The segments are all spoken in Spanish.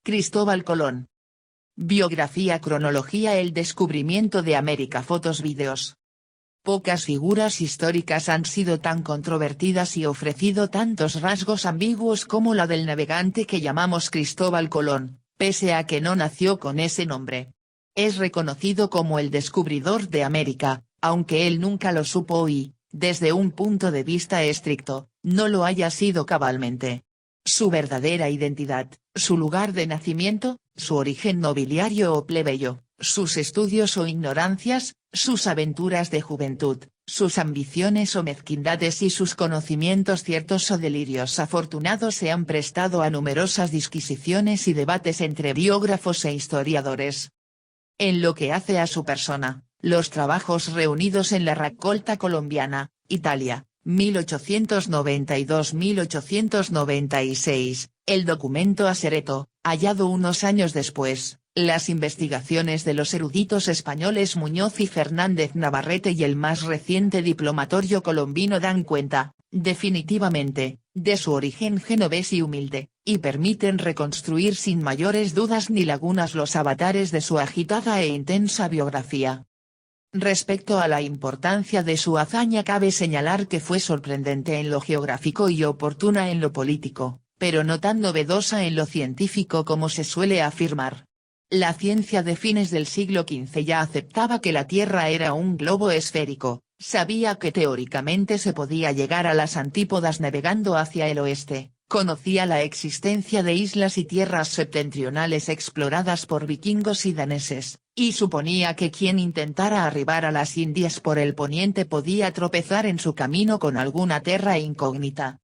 Cristóbal Colón. Biografía. Cronología. El descubrimiento de América. Fotos. Vídeos. Pocas figuras históricas han sido tan controvertidas y ofrecido tantos rasgos ambiguos como la del navegante que llamamos Cristóbal Colón, pese a que no nació con ese nombre. Es reconocido como el descubridor de América, aunque él nunca lo supo y, desde un punto de vista estricto, no lo haya sido cabalmente. Su verdadera identidad, su lugar de nacimiento, su origen nobiliario o plebeyo, sus estudios o ignorancias, sus aventuras de juventud, sus ambiciones o mezquindades y sus conocimientos ciertos o delirios afortunados se han prestado a numerosas disquisiciones y debates entre biógrafos e historiadores. En lo que hace a su persona, los trabajos reunidos en la Raccolta Colombiana, Italia, 1892-1896, el documento Asereto, hallado unos años después, las investigaciones de los eruditos españoles Muñoz y Fernández Navarrete y el más reciente diplomatorio colombino dan cuenta, definitivamente, de su origen genovés y humilde, y permiten reconstruir sin mayores dudas ni lagunas los avatares de su agitada e intensa biografía. Respecto a la importancia de su hazaña cabe señalar que fue sorprendente en lo geográfico y oportuna en lo político, pero no tan novedosa en lo científico como se suele afirmar. La ciencia de fines del siglo XV ya aceptaba que la Tierra era un globo esférico, sabía que teóricamente se podía llegar a las antípodas navegando hacia el oeste, conocía la existencia de islas y tierras septentrionales exploradas por vikingos y daneses, y suponía que quien intentara arribar a las Indias por el poniente podía tropezar en su camino con alguna terra incógnita.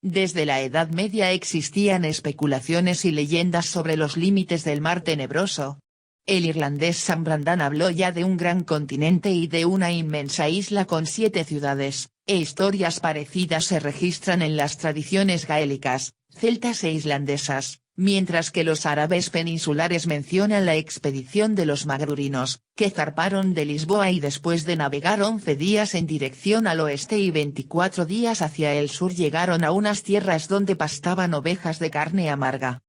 Desde la Edad Media existían especulaciones y leyendas sobre los límites del Mar Tenebroso. El irlandés Sam Brandan habló ya de un gran continente y de una inmensa isla con 7 ciudades, e historias parecidas se registran en las tradiciones gaélicas, celtas e islandesas, mientras que los árabes peninsulares mencionan la expedición de los magrurinos, que zarparon de Lisboa y después de navegar 11 días en dirección al oeste y 24 días hacia el sur llegaron a unas tierras donde pastaban ovejas de carne amarga.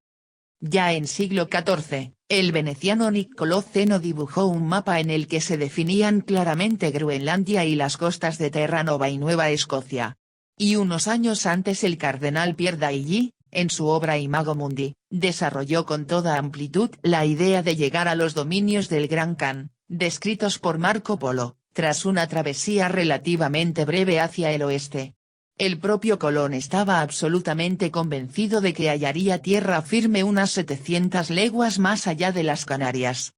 Ya en siglo XIV, el veneciano Niccolò Zeno dibujó un mapa en el que se definían claramente Groenlandia y las costas de Terra Nova y Nueva Escocia. Y unos años antes el cardenal Pierre d'Ailly, en su obra Imago Mundi, desarrolló con toda amplitud la idea de llegar a los dominios del Gran Khan, descritos por Marco Polo, tras una travesía relativamente breve hacia el oeste. El propio Colón estaba absolutamente convencido de que hallaría tierra firme unas 700 leguas más allá de las Canarias.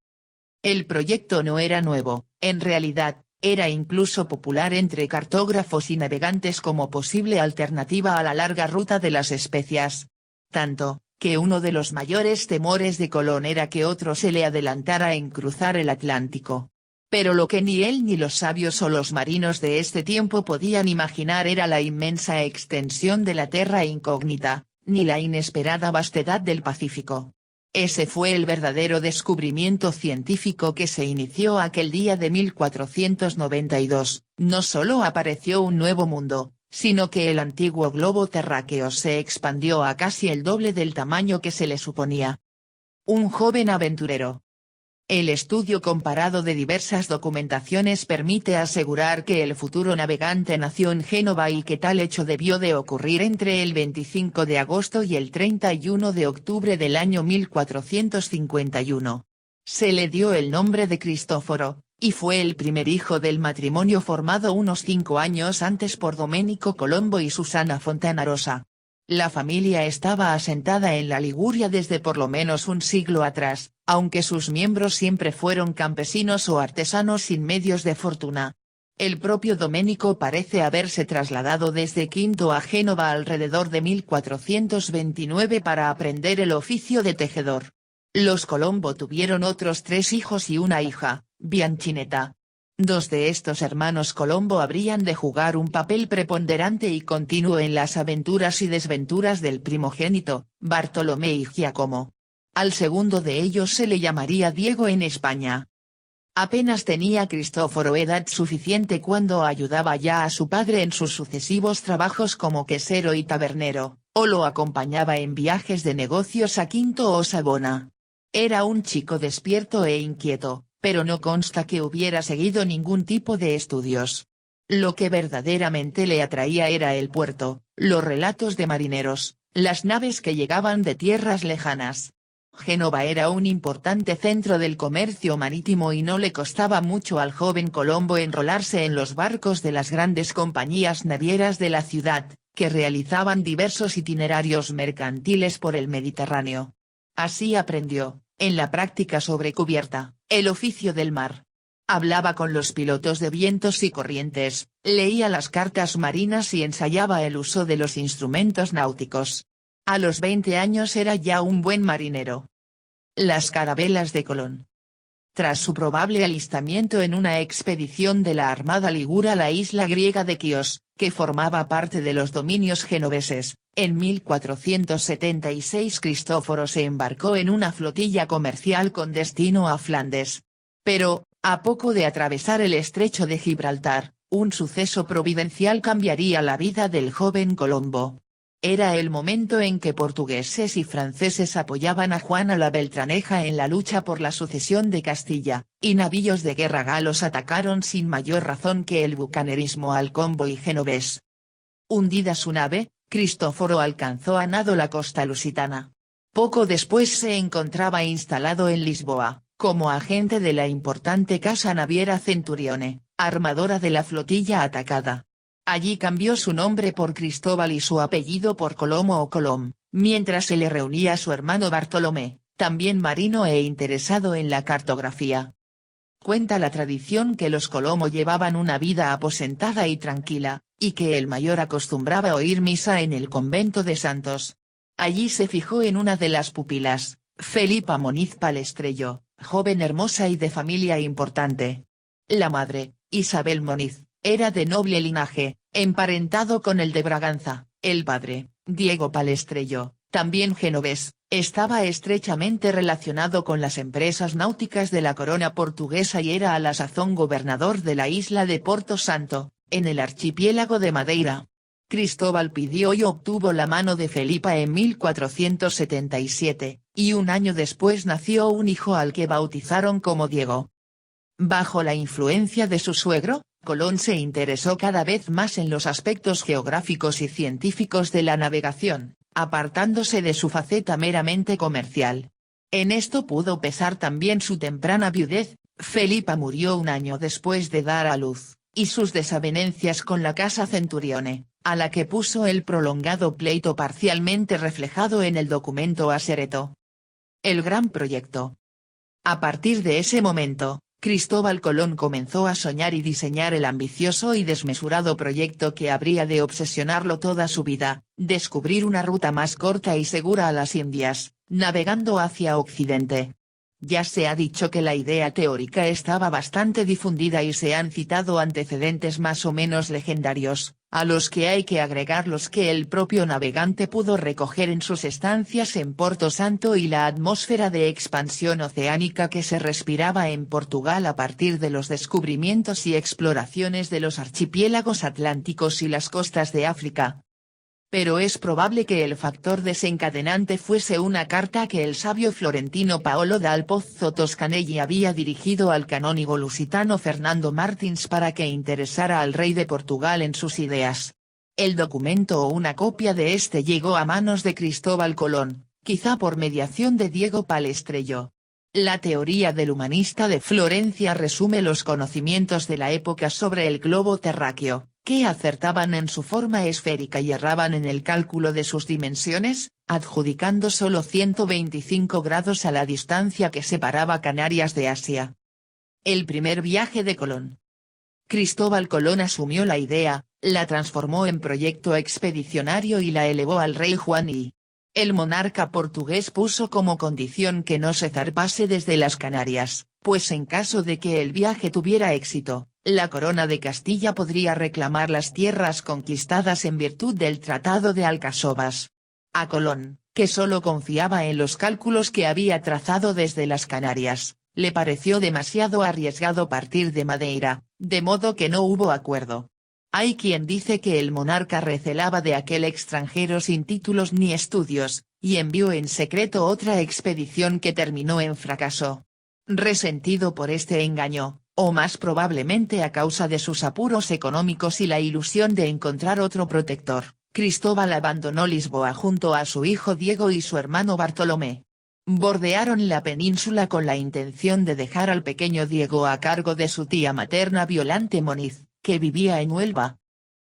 El proyecto no era nuevo, en realidad, era incluso popular entre cartógrafos y navegantes como posible alternativa a la larga ruta de las especias. Tanto, que uno de los mayores temores de Colón era que otro se le adelantara en cruzar el Atlántico. Pero lo que ni él ni los sabios o los marinos de este tiempo podían imaginar era la inmensa extensión de la terra incógnita, ni la inesperada vastedad del Pacífico. Ese fue el verdadero descubrimiento científico que se inició aquel día de 1492, no solo apareció un nuevo mundo, sino que el antiguo globo terráqueo se expandió a casi el doble del tamaño que se le suponía. Un joven aventurero. El estudio comparado de diversas documentaciones permite asegurar que el futuro navegante nació en Génova y que tal hecho debió de ocurrir entre el 25 de agosto y el 31 de octubre del año 1451. Se le dio el nombre de Cristóforo, y fue el primer hijo del matrimonio formado unos 5 años antes por Domenico Colombo y Susana Fontanarosa. La familia estaba asentada en la Liguria desde por lo menos un siglo atrás, aunque sus miembros siempre fueron campesinos o artesanos sin medios de fortuna. El propio Domenico parece haberse trasladado desde Quinto a Génova alrededor de 1429 para aprender el oficio de tejedor. Los Colombo tuvieron otros 3 hijos y una hija, Bianchinetta. 2 de estos hermanos Colombo habrían de jugar un papel preponderante y continuo en las aventuras y desventuras del primogénito, Bartolomé y Giacomo. Al segundo de ellos se le llamaría Diego en España. Apenas tenía Cristóforo edad suficiente cuando ayudaba ya a su padre en sus sucesivos trabajos como quesero y tabernero, o lo acompañaba en viajes de negocios a Quinto o Savona. Era un chico despierto e inquieto, pero no consta que hubiera seguido ningún tipo de estudios. Lo que verdaderamente le atraía era el puerto, los relatos de marineros, las naves que llegaban de tierras lejanas. Génova era un importante centro del comercio marítimo y no le costaba mucho al joven Colombo enrolarse en los barcos de las grandes compañías navieras de la ciudad, que realizaban diversos itinerarios mercantiles por el Mediterráneo. Así aprendió, en la práctica sobre cubierta, el oficio del mar. Hablaba con los pilotos de vientos y corrientes, leía las cartas marinas y ensayaba el uso de los instrumentos náuticos. A los 20 años era ya un buen marinero. Las carabelas de Colón. Tras su probable alistamiento en una expedición de la Armada Ligura a la isla griega de Quíos, que formaba parte de los dominios genoveses, en 1476 Cristóforo se embarcó en una flotilla comercial con destino a Flandes. Pero, a poco de atravesar el estrecho de Gibraltar, un suceso providencial cambiaría la vida del joven Colombo. Era el momento en que portugueses y franceses apoyaban a Juana la Beltraneja en la lucha por la sucesión de Castilla, y navíos de guerra galos atacaron sin mayor razón que el bucanerismo al convoy genovés. Hundida su nave, Cristóforo alcanzó a nado la costa lusitana. Poco después se encontraba instalado en Lisboa, como agente de la importante casa naviera Centurione, armadora de la flotilla atacada. Allí cambió su nombre por Cristóbal y su apellido por Colomo o Colom, mientras se le reunía a su hermano Bartolomé, también marino e interesado en la cartografía. Cuenta la tradición que los Colomo llevaban una vida aposentada y tranquila, y que el mayor acostumbraba oír misa en el convento de Santos. Allí se fijó en una de las pupilas, Felipa Moniz Palestrello, joven hermosa y de familia importante. La madre, Isabel Moniz, era de noble linaje, emparentado con el de Braganza. El padre, Diego Palestrello, también genovés, estaba estrechamente relacionado con las empresas náuticas de la corona portuguesa y era a la sazón gobernador de la isla de Porto Santo, en el archipiélago de Madeira. Cristóbal pidió y obtuvo la mano de Felipa en 1477, y un año después nació un hijo al que bautizaron como Diego. Bajo la influencia de su suegro, Colón se interesó cada vez más en los aspectos geográficos y científicos de la navegación, apartándose de su faceta meramente comercial. En esto pudo pesar también su temprana viudez. Felipa murió un año después de dar a luz, y sus desavenencias con la casa Centurione, a la que puso el prolongado pleito parcialmente reflejado en el documento Asereto. El gran proyecto. A partir de ese momento, Cristóbal Colón comenzó a soñar y diseñar el ambicioso y desmesurado proyecto que habría de obsesionarlo toda su vida: descubrir una ruta más corta y segura a las Indias, navegando hacia Occidente. Ya se ha dicho que la idea teórica estaba bastante difundida y se han citado antecedentes más o menos legendarios, a los que hay que agregar los que el propio navegante pudo recoger en sus estancias en Porto Santo y la atmósfera de expansión oceánica que se respiraba en Portugal a partir de los descubrimientos y exploraciones de los archipiélagos atlánticos y las costas de África. Pero es probable que el factor desencadenante fuese una carta que el sabio florentino Paolo dal Pozzo Toscanelli había dirigido al canónigo lusitano Fernando Martins para que interesara al rey de Portugal en sus ideas. El documento o una copia de este llegó a manos de Cristóbal Colón, quizá por mediación de Diego Palestrello. La teoría del humanista de Florencia resume los conocimientos de la época sobre el globo terráqueo, que acertaban en su forma esférica y erraban en el cálculo de sus dimensiones, adjudicando solo 125 grados a la distancia que separaba Canarias de Asia. El primer viaje de Colón. Cristóbal Colón asumió la idea, la transformó en proyecto expedicionario y la elevó al rey Juan I. El monarca portugués puso como condición que no se zarpase desde las Canarias, pues en caso de que el viaje tuviera éxito, la corona de Castilla podría reclamar las tierras conquistadas en virtud del Tratado de Alcasovas. A Colón, que solo confiaba en los cálculos que había trazado desde las Canarias, le pareció demasiado arriesgado partir de Madeira, de modo que no hubo acuerdo. Hay quien dice que el monarca recelaba de aquel extranjero sin títulos ni estudios, y envió en secreto otra expedición que terminó en fracaso. Resentido por este engaño, o más probablemente a causa de sus apuros económicos y la ilusión de encontrar otro protector, Cristóbal abandonó Lisboa junto a su hijo Diego y su hermano Bartolomé. Bordearon la península con la intención de dejar al pequeño Diego a cargo de su tía materna Violante Moniz, que vivía en Huelva.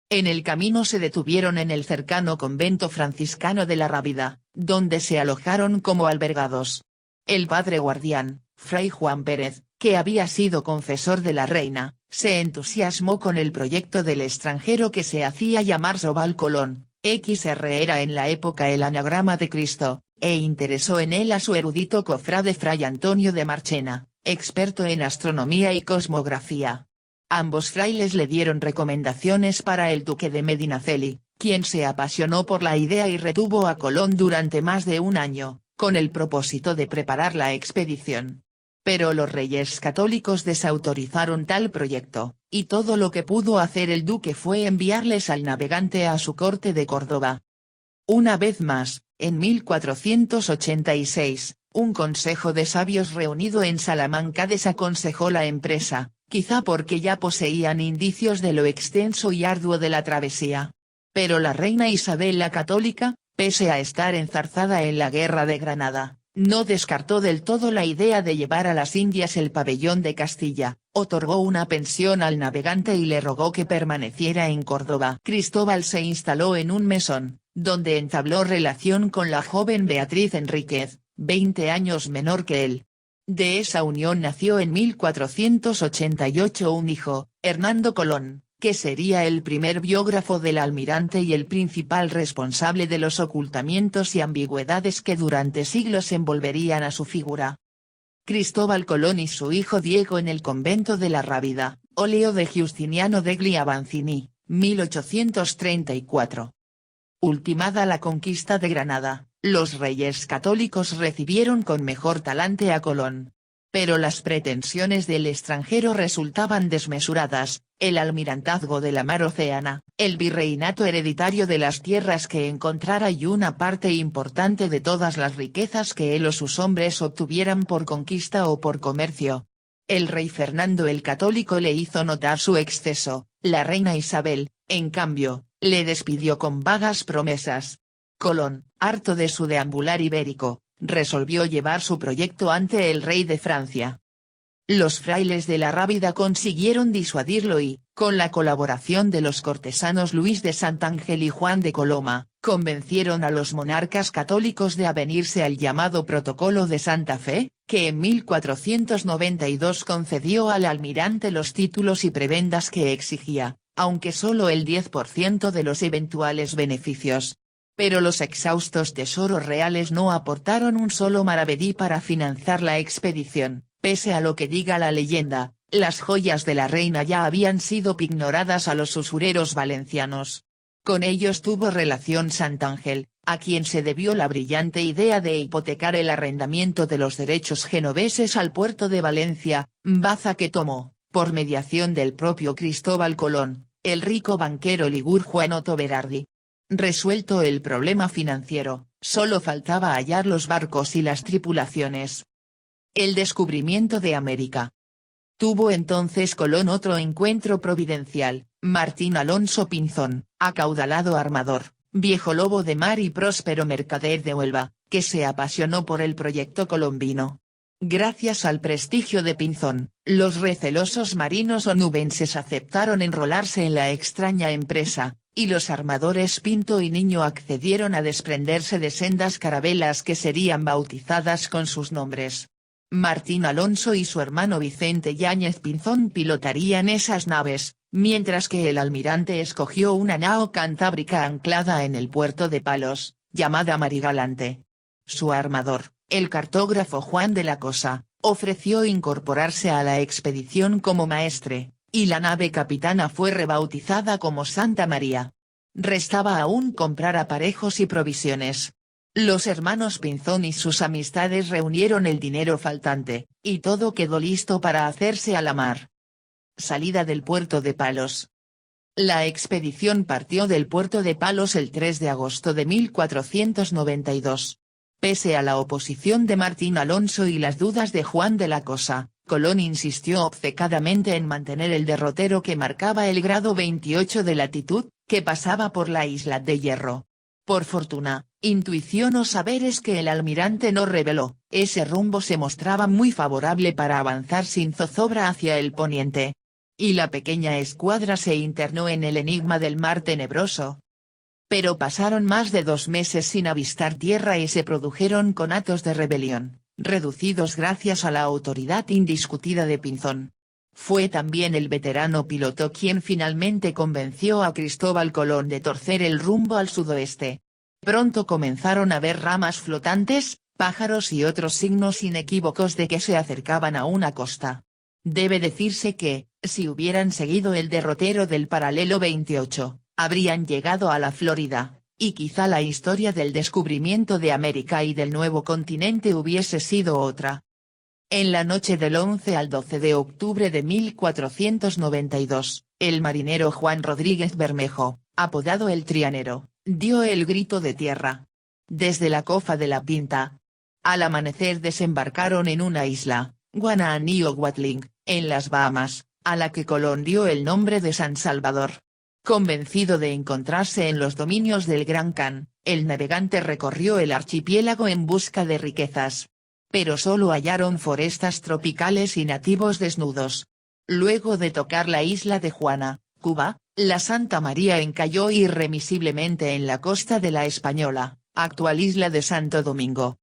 En el camino se detuvieron en el cercano convento franciscano de la Rábida, donde se alojaron como albergados. El padre guardián, fray Juan Pérez, que había sido confesor de la reina, se entusiasmó con el proyecto del extranjero que se hacía llamar Cristóbal Colón, XR era en la época el anagrama de Cristo, e interesó en él a su erudito cofrade fray Antonio de Marchena, experto en astronomía y cosmografía. Ambos frailes le dieron recomendaciones para el duque de Medinaceli, quien se apasionó por la idea y retuvo a Colón durante más de un año, con el propósito de preparar la expedición. Pero los reyes católicos desautorizaron tal proyecto, y todo lo que pudo hacer el duque fue enviarles al navegante a su corte de Córdoba. Una vez más, en 1486, un consejo de sabios reunido en Salamanca desaconsejó la empresa, quizá porque ya poseían indicios de lo extenso y arduo de la travesía. Pero la reina Isabel la Católica, pese a estar enzarzada en la guerra de Granada, no descartó del todo la idea de llevar a las Indias el pabellón de Castilla, otorgó una pensión al navegante y le rogó que permaneciera en Córdoba. Cristóbal se instaló en un mesón, donde entabló relación con la joven Beatriz Enríquez, 20 años menor que él. De esa unión nació en 1488 un hijo, Hernando Colón, que sería el primer biógrafo del almirante y el principal responsable de los ocultamientos y ambigüedades que durante siglos envolverían a su figura. Cristóbal Colón y su hijo Diego en el convento de la Rábida, óleo de Giustiniano degli Avanzini, 1834. Ultimada la conquista de Granada, los reyes católicos recibieron con mejor talante a Colón. Pero las pretensiones del extranjero resultaban desmesuradas, el almirantazgo de la mar Océana, el virreinato hereditario de las tierras que encontrara y una parte importante de todas las riquezas que él o sus hombres obtuvieran por conquista o por comercio. El rey Fernando el Católico le hizo notar su exceso, la reina Isabel, en cambio, le despidió con vagas promesas. Colón, harto de su deambular ibérico, resolvió llevar su proyecto ante el rey de Francia. Los frailes de la Rábida consiguieron disuadirlo y, con la colaboración de los cortesanos Luis de Santangel y Juan de Coloma, convencieron a los monarcas católicos de avenirse al llamado Protocolo de Santa Fe, que en 1492 concedió al almirante los títulos y prebendas que exigía, aunque solo el 10% de los eventuales beneficios. Pero los exhaustos tesoros reales no aportaron un solo maravedí para financiar la expedición, pese a lo que diga la leyenda, las joyas de la reina ya habían sido pignoradas a los usureros valencianos. Con ellos tuvo relación Santangel, a quien se debió la brillante idea de hipotecar el arrendamiento de los derechos genoveses al puerto de Valencia, baza que tomó, por mediación del propio Cristóbal Colón, el rico banquero ligur Juan Otto Berardi. Resuelto el problema financiero, solo faltaba hallar los barcos y las tripulaciones. El descubrimiento de América. Tuvo entonces Colón otro encuentro providencial, Martín Alonso Pinzón, acaudalado armador, viejo lobo de mar y próspero mercader de Huelva, que se apasionó por el proyecto colombino. Gracias al prestigio de Pinzón, los recelosos marinos onubenses aceptaron enrolarse en la extraña empresa, y los armadores Pinto y Niño accedieron a desprenderse de sendas carabelas que serían bautizadas con sus nombres. Martín Alonso y su hermano Vicente Yáñez Pinzón pilotarían esas naves, mientras que el almirante escogió una nao cantábrica anclada en el puerto de Palos, llamada Marigalante. Su armador, el cartógrafo Juan de la Cosa, ofreció incorporarse a la expedición como maestre, y la nave capitana fue rebautizada como Santa María. Restaba aún comprar aparejos y provisiones. Los hermanos Pinzón y sus amistades reunieron el dinero faltante, y todo quedó listo para hacerse a la mar. Salida del puerto de Palos. La expedición partió del puerto de Palos el 3 de agosto de 1492. Pese a la oposición de Martín Alonso y las dudas de Juan de la Cosa, Colón insistió obcecadamente en mantener el derrotero que marcaba el grado 28 de latitud, que pasaba por la isla de Hierro. Por fortuna, intuición o saberes que el almirante no reveló, ese rumbo se mostraba muy favorable para avanzar sin zozobra hacia el poniente. Y la pequeña escuadra se internó en el enigma del mar tenebroso. Pero pasaron más de 2 meses sin avistar tierra y se produjeron conatos de rebelión, reducidos gracias a la autoridad indiscutida de Pinzón. Fue también el veterano piloto quien finalmente convenció a Cristóbal Colón de torcer el rumbo al sudoeste. Pronto comenzaron a ver ramas flotantes, pájaros y otros signos inequívocos de que se acercaban a una costa. Debe decirse que, si hubieran seguido el derrotero del paralelo 28, habrían llegado a la Florida, y quizá la historia del descubrimiento de América y del nuevo continente hubiese sido otra. En la noche del 11 al 12 de octubre de 1492, el marinero Juan Rodríguez Bermejo, apodado el Trianero, dio el grito de tierra. Desde la cofa de la Pinta. Al amanecer desembarcaron en una isla, Guananí o Watling, en las Bahamas, a la que Colón dio el nombre de San Salvador. Convencido de encontrarse en los dominios del Gran Khan, el navegante recorrió el archipiélago en busca de riquezas. Pero solo hallaron forestas tropicales y nativos desnudos. Luego de tocar la isla de Juana, Cuba, la Santa María encalló irremisiblemente en la costa de la Española, actual isla de Santo Domingo.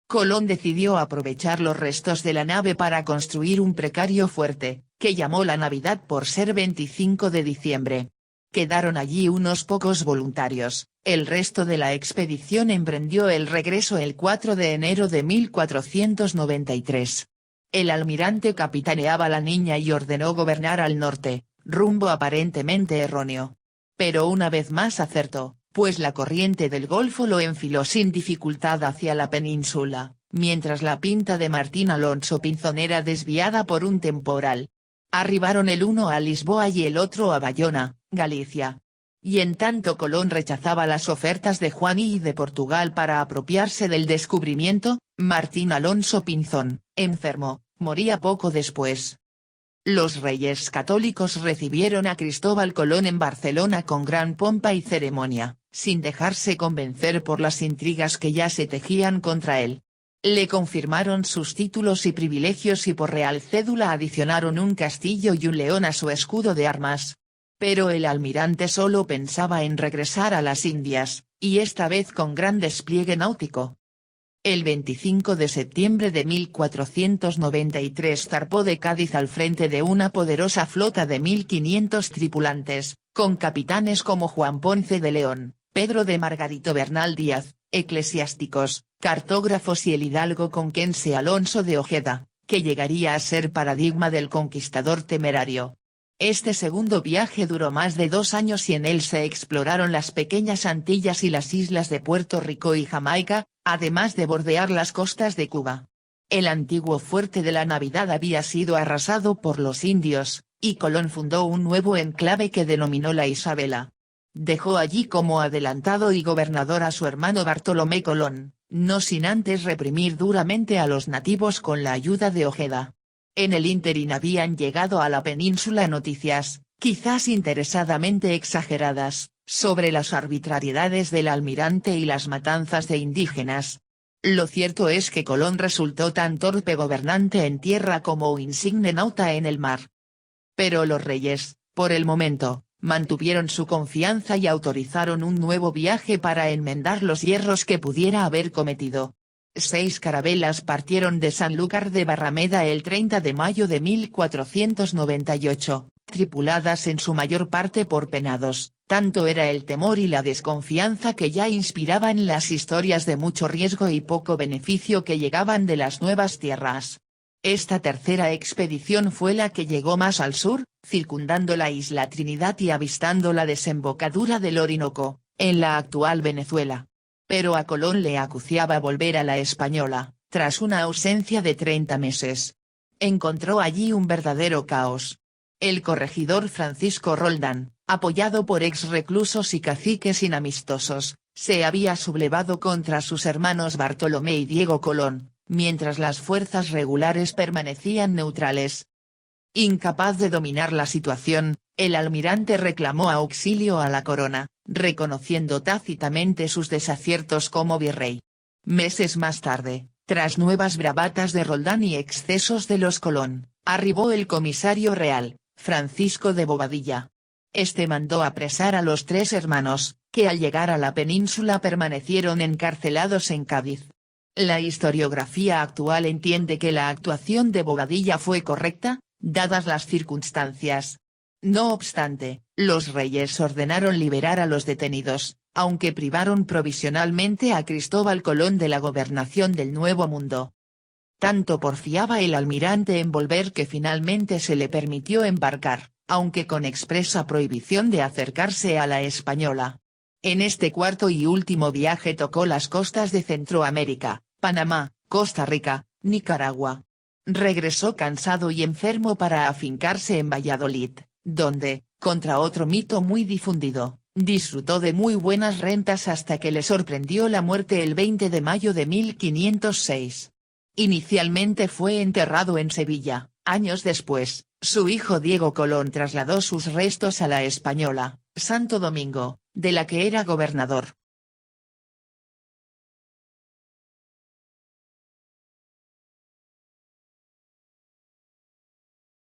Colón decidió aprovechar los restos de la nave para construir un precario fuerte, que llamó la Navidad por ser 25 de diciembre. Quedaron allí unos pocos voluntarios, el resto de la expedición emprendió el regreso el 4 de enero de 1493. El almirante capitaneaba la Niña y ordenó gobernar al norte, rumbo aparentemente erróneo. Pero una vez más acertó, pues la corriente del Golfo lo enfiló sin dificultad hacia la península, mientras la Pinta de Martín Alonso Pinzón era desviada por un temporal. Arribaron el uno a Lisboa y el otro a Bayona, Galicia. Y en tanto Colón rechazaba las ofertas de Juan y de Portugal para apropiarse del descubrimiento, Martín Alonso Pinzón, enfermo, moría poco después. Los reyes católicos recibieron a Cristóbal Colón en Barcelona con gran pompa y ceremonia, sin dejarse convencer por las intrigas que ya se tejían contra él. Le confirmaron sus títulos y privilegios y por real cédula adicionaron un castillo y un león a su escudo de armas. Pero el almirante solo pensaba en regresar a las Indias, y esta vez con gran despliegue náutico. El 25 de septiembre de 1493 zarpó de Cádiz al frente de una poderosa flota de 1500 tripulantes, con capitanes como Juan Ponce de León, Pedro de Margarito Bernal Díaz, eclesiásticos, cartógrafos y el hidalgo Conquense Alonso de Ojeda, que llegaría a ser paradigma del conquistador temerario. Este segundo viaje duró más de 2 años y en él se exploraron las pequeñas Antillas y las islas de Puerto Rico y Jamaica, además de bordear las costas de Cuba. El antiguo fuerte de la Navidad había sido arrasado por los indios, y Colón fundó un nuevo enclave que denominó La Isabela. Dejó allí como adelantado y gobernador a su hermano Bartolomé Colón, no sin antes reprimir duramente a los nativos con la ayuda de Ojeda. En el ínterin habían llegado a la península noticias, quizás interesadamente exageradas, sobre las arbitrariedades del almirante y las matanzas de indígenas. Lo cierto es que Colón resultó tan torpe gobernante en tierra como insigne nauta en el mar. Pero los reyes, por el momento, mantuvieron su confianza y autorizaron un nuevo viaje para enmendar los hierros que pudiera haber cometido. 6 carabelas partieron de Sanlúcar de Barrameda el 30 de mayo de 1498, tripuladas en su mayor parte por penados, tanto era el temor y la desconfianza que ya inspiraban las historias de mucho riesgo y poco beneficio que llegaban de las nuevas tierras. Esta tercera expedición fue la que llegó más al sur, circundando la isla Trinidad y avistando la desembocadura del Orinoco, en la actual Venezuela. Pero a Colón le acuciaba volver a la Española, tras una ausencia de 30 meses. Encontró allí un verdadero caos. El corregidor Francisco Roldán, apoyado por ex reclusos y caciques inamistosos, se había sublevado contra sus hermanos Bartolomé y Diego Colón, mientras las fuerzas regulares permanecían neutrales. Incapaz de dominar la situación, el almirante reclamó auxilio a la corona, reconociendo tácitamente sus desaciertos como virrey. Meses más tarde, tras nuevas bravatas de Roldán y excesos de los Colón, arribó el comisario real, Francisco de Bobadilla. Este mandó apresar a los tres hermanos, que al llegar a la península permanecieron encarcelados en Cádiz. La historiografía actual entiende que la actuación de Bobadilla fue correcta, dadas las circunstancias. No obstante, los reyes ordenaron liberar a los detenidos, aunque privaron provisionalmente a Cristóbal Colón de la gobernación del Nuevo Mundo. Tanto porfiaba el almirante en volver que finalmente se le permitió embarcar, aunque con expresa prohibición de acercarse a la Española. En este cuarto y último viaje tocó las costas de Centroamérica, Panamá, Costa Rica, Nicaragua. Regresó cansado y enfermo para afincarse en Valladolid, donde, contra otro mito muy difundido, disfrutó de muy buenas rentas hasta que le sorprendió la muerte el 20 de mayo de 1506. Inicialmente fue enterrado en Sevilla. Años después, su hijo Diego Colón trasladó sus restos a la Española, Santo Domingo, de la que era gobernador.